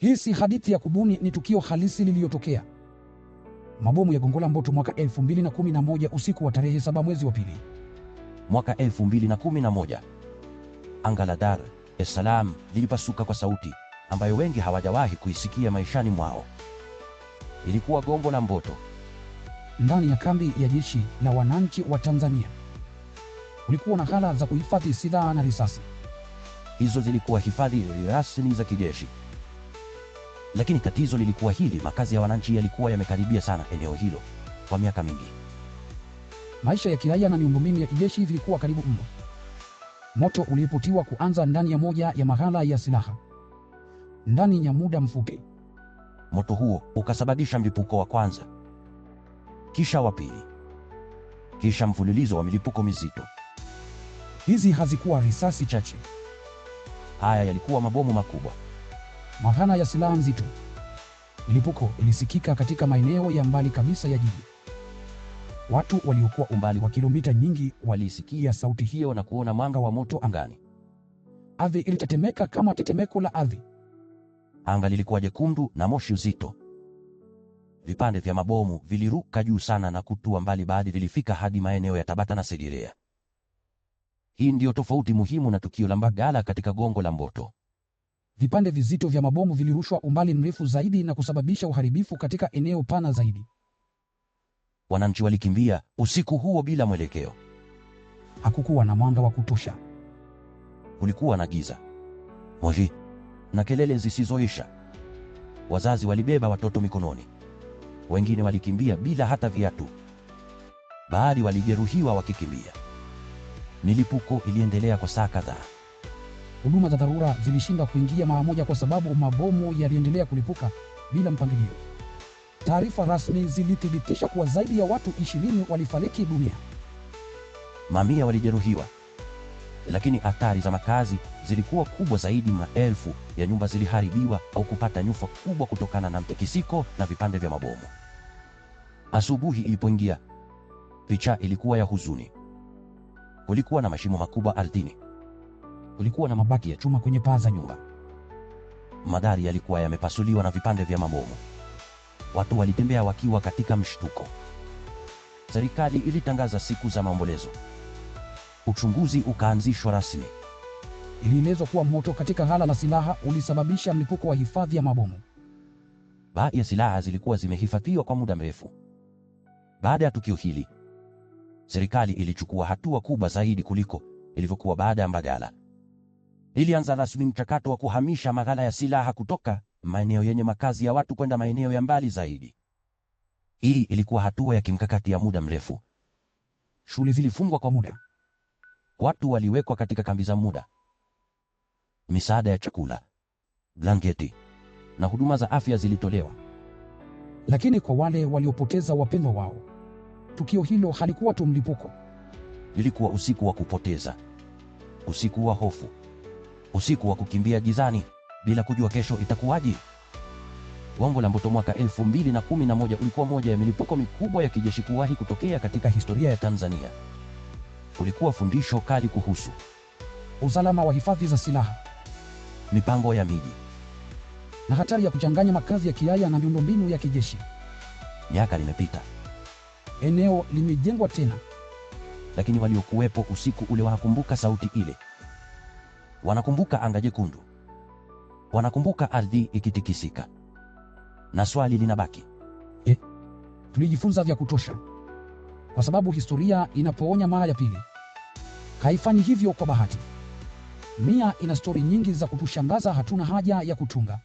Hii si hadithi ya kubuni, ni tukio halisi lililotokea. Mabomu ya Gongo la Mboto mwaka 2011 usiku wa tarehe 7 mwezi wa pili mwaka 2011. Anga la Dar es Salaam lilipasuka kwa sauti ambayo wengi hawajawahi kuisikia maishani mwao. Ilikuwa Gongo la Mboto, ndani ya kambi ya jeshi la wananchi wa Tanzania. Kulikuwa na ghala za kuhifadhi silaha na risasi. Hizo zilikuwa hifadhi rasmi za kijeshi. Lakini tatizo lilikuwa hili: makazi ya wananchi yalikuwa yamekaribia sana eneo hilo kwa miaka mingi. Maisha ya kiraia na miundombinu ya kijeshi vilikuwa karibu mno. Moto uliripotiwa kuanza ndani ya moja ya maghala ya silaha. Ndani ya muda mfupi, moto huo ukasababisha mlipuko wa kwanza, kisha wa pili, kisha mfululizo wa milipuko mizito. Hizi hazikuwa risasi chache. Haya yalikuwa mabomu makubwa, maghala ya silaha nzito. Milipuko ilisikika katika maeneo ya mbali kabisa ya jiji. Watu waliokuwa umbali wa kilomita nyingi walisikia sauti hiyo na kuona mwanga wa moto angani. Ardhi ilitetemeka kama tetemeko la ardhi. Anga lilikuwa jekundu na moshi uzito. Vipande vya mabomu viliruka juu sana na kutua mbali, baadhi vilifika hadi maeneo ya Tabata na Segerea. Hii ndiyo tofauti muhimu na tukio la Mbagala katika Gongo la Mboto. Vipande vizito vya mabomu vilirushwa umbali mrefu zaidi na kusababisha uharibifu katika eneo pana zaidi. Wananchi walikimbia usiku huo bila mwelekeo. Hakukuwa na mwanga wa kutosha. Kulikuwa na giza, moshi na kelele zisizoisha. Wazazi walibeba watoto mikononi. Wengine walikimbia bila hata viatu. Baadhi walijeruhiwa wakikimbia. Milipuko iliendelea kwa saa kadhaa. Huduma za dharura zilishindwa kuingia mara moja kwa sababu mabomu yaliendelea kulipuka bila mpangilio. Taarifa rasmi zilithibitisha kuwa zaidi ya watu 20 walifariki dunia. Mamia walijeruhiwa. Lakini athari za makazi zilikuwa kubwa zaidi. Maelfu ya nyumba ziliharibiwa au kupata nyufa kubwa kutokana na mtikisiko na vipande vya mabomu. Asubuhi ilipoingia, picha ilikuwa ya huzuni. Kulikuwa na mashimo makubwa ardhini. Kulikuwa na mabaki ya chuma kwenye paa za nyumba. Magari yalikuwa yamepasuliwa na vipande vya mabomu. Watu walitembea wakiwa katika mshtuko. Serikali ilitangaza siku za maombolezo. Uchunguzi ukaanzishwa rasmi. Ilielezwa kuwa moto katika ghala la silaha ulisababisha mlipuko wa hifadhi ya mabomu. Baadhi ya silaha zilikuwa zimehifadhiwa kwa muda mrefu. Baada ya tukio hili, serikali ilichukua hatua kubwa zaidi kuliko ilivyokuwa baada ya Mbagala. Ilianza rasmi mchakato wa kuhamisha maghala ya silaha kutoka maeneo yenye makazi ya watu kwenda maeneo ya mbali zaidi. Hii ilikuwa hatua ya kimkakati ya muda mrefu. Shule zilifungwa kwa muda. Watu waliwekwa katika kambi za muda. Misaada ya chakula, blanketi na huduma za afya zilitolewa. Lakini kwa wale waliopoteza wapendwa wao, tukio hilo halikuwa tu mlipuko. Lilikuwa usiku wa kupoteza, usiku wa hofu, usiku wa kukimbia gizani bila kujua kesho itakuwaje. Gongo la Mboto mwaka 2011 ulikuwa moja ya milipuko mikubwa ya kijeshi kuwahi kutokea katika historia ya Tanzania. Ulikuwa fundisho kali kuhusu usalama wa hifadhi za silaha, mipango ya miji na hatari ya kuchanganya makazi ya kiraia na miundombinu ya kijeshi. Miaka limepita, eneo limejengwa tena, lakini waliokuwepo usiku ule wanakumbuka sauti ile. Wanakumbuka anga jekundu. Wanakumbuka ardhi ikitikisika. Na swali linabaki, tulijifunza vya kutosha? Kwa sababu historia inapoonya mara ya pili, haifanyi hivyo kwa bahati. Mia ina stori nyingi za kutushangaza, hatuna haja ya kutunga.